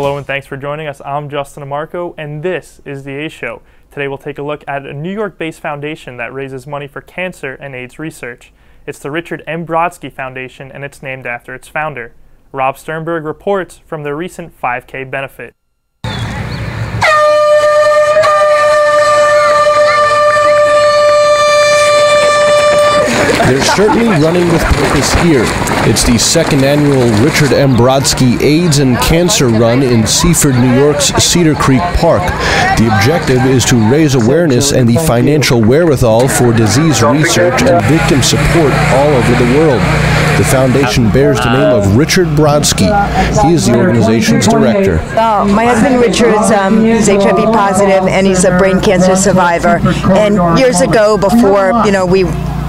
Hello and thanks for joining us. I'm Justin Amarco and this is the A Show. Today we'll take a look at a New York-based foundation that raises money for cancer and AIDS research. It's the Richard M. Brodsky Foundation and it's named after its founder. Rob Sternberg reports from their recent 5K benefit. They're certainly running with purpose here. It's the second annual Richard M. Brodsky AIDS and Cancer Run in Seaford, New York's Cedar Creek Park. The objective is to raise awareness and the financial wherewithal for disease research and victim support all over the world. The foundation bears the name of Richard Brodsky. He is the organization's director. My husband Richard's he's HIV positive and he's a brain cancer survivor. And years ago, before we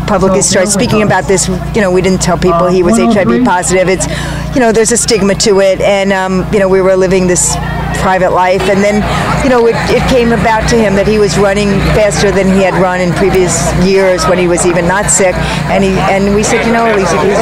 publicly started speaking about this, we didn't tell people he was HIV positive. It's, there's a stigma to it, and we were living this private life, and then it came about to him that he was running faster than he had run in previous years when he was even not sick, and we said, he's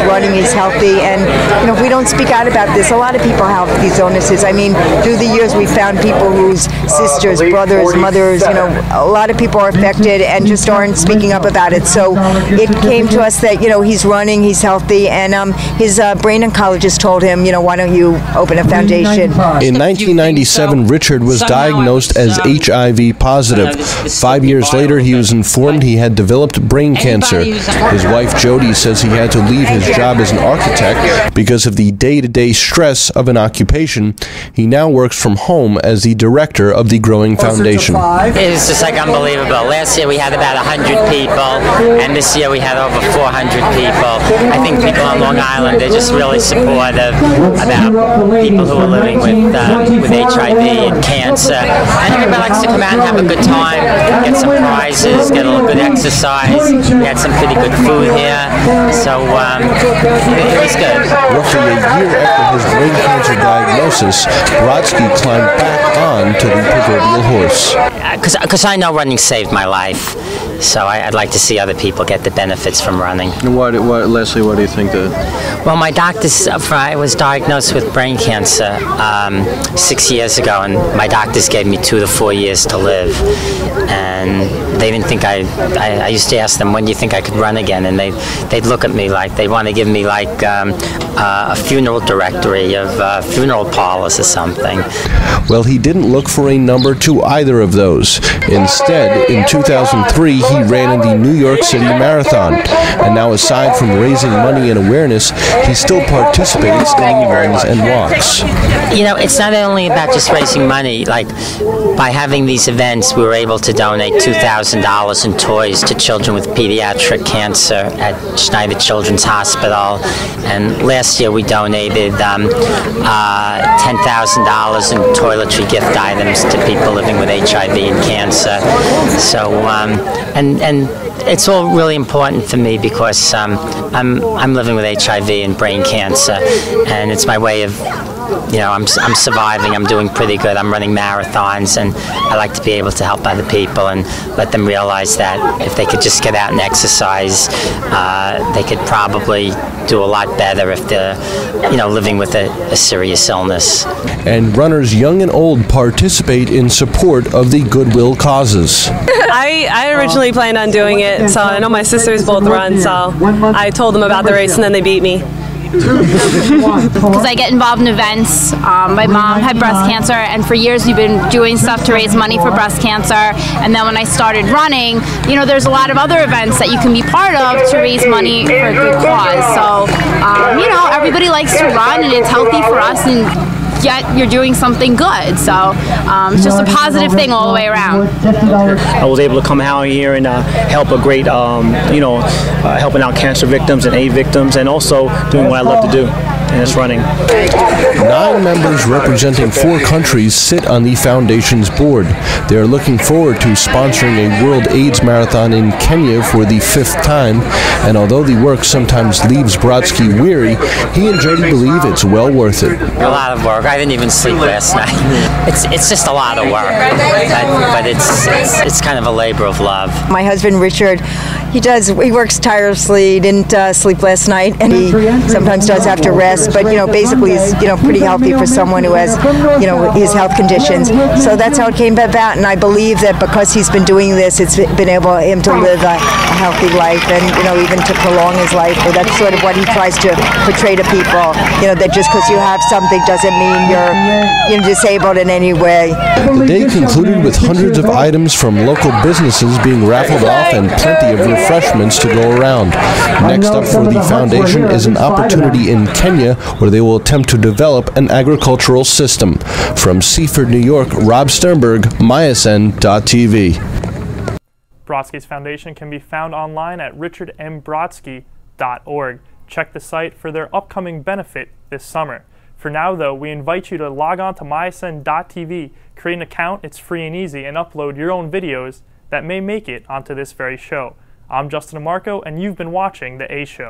running, he's healthy, and if we don't speak out about this, a lot of people have these illnesses. I mean, through the years we found people whose sisters, brothers, mothers, a lot of people are affected and just aren't speaking up about it. So it came to us that he's running, he's healthy, and his brain oncologist told him, why don't you open a foundation? In 1997, Richard was diagnosed as HIV positive. 5 years later, he was informed he had developed brain cancer. His wife, Jody, says he had to leave his job as an architect because of the day-to-day stress of an occupation. He now works from home as the director of the growing foundation. It's just like unbelievable. Last year we had about 100 people, and this year we had over 400 people. I think people on Long Island, they're just really supportive about people who are living with HIV and cancer, and everybody likes to come out and have a good time, get some prizes, get a little good exercise. We had some pretty good food here, so it was good. Roughly a year after his brain cancer diagnosis, Brodsky climbed back on to the proverbial horse. Because I know running saved my life, so I'd like to see other people get the benefits from running. Leslie, what do you think that? Well, my doctors, I was diagnosed with brain cancer 6 years ago, and my doctors gave me 2 to 4 years to live. And they didn't think I used to ask them, when do you think I could run again? And they'd look at me like they want to give me like a funeral directory of funeral parlors or something. Well, he didn't look for a number to either of those. Instead, in 2003, he ran in the New York City Marathon. And now, aside from raising money and awareness, he still participates in runs and walks. It's not only about just raising money. Like, by having these events, we were able to donate $2,000 in toys to children with pediatric cancer at Schneider Children's Hospital. And last year we donated $10,000 in toiletry gift items to people living with HIV and cancer. So, and it's all really important for me because I'm living with HIV and brain cancer, and it's my way of, I'm surviving, I'm doing pretty good, I'm running marathons, and I like to be able to help other people and let them realize that if they could just get out and exercise, they could probably do a lot better if they're, living with a serious illness. And runners young and old participate in support of the goodwill causes. I originally planned on doing it, so I know my sisters both run, so I told them about the race and then they beat me. Because I get involved in events. My mom had breast cancer, and for years we've been doing stuff to raise money for breast cancer. And then when I started running, there's a lot of other events that you can be part of to raise money for a good cause. So, everybody likes to run, and it's healthy for us, and yet you're doing something good. So it's just a positive thing all the way around. I was able to come out here and help a great, helping out cancer victims and AIDS victims, and also doing what I love to do, and it's running. 9 members representing 4 countries sit on the foundation's board. They are looking forward to sponsoring a World AIDS Marathon in Kenya for the 5th time, and although the work sometimes leaves Brodsky weary, he and Jody believe it's well worth it. A lot of work. I didn't even sleep last night. It's just a lot of work, but it's kind of a labor of love. My husband Richard, He does. He works tirelessly. He didn't sleep last night, and he sometimes does have to rest. But basically, he's pretty healthy for someone who has his health conditions. So that's how it came about. And I believe that because he's been doing this, it's been able him to live a healthy life, and even to prolong his life. But that's sort of what he tries to portray to people. That just because you have something doesn't mean you're disabled in any way. The day concluded with hundreds of items from local businesses being raffled off and plenty of refreshments to go around. Next up for the foundation is an opportunity in Kenya where they will attempt to develop an agricultural system. From Seaford, New York, Rob Sternberg, MySN.TV. Brodsky's foundation can be found online at richardmbrodsky.org. Check the site for their upcoming benefit this summer. For now, though, we invite you to log on to MySN.TV, create an account, it's free and easy, and upload your own videos that may make it onto this very show. I'm Justin Amarco, and you've been watching The A Show.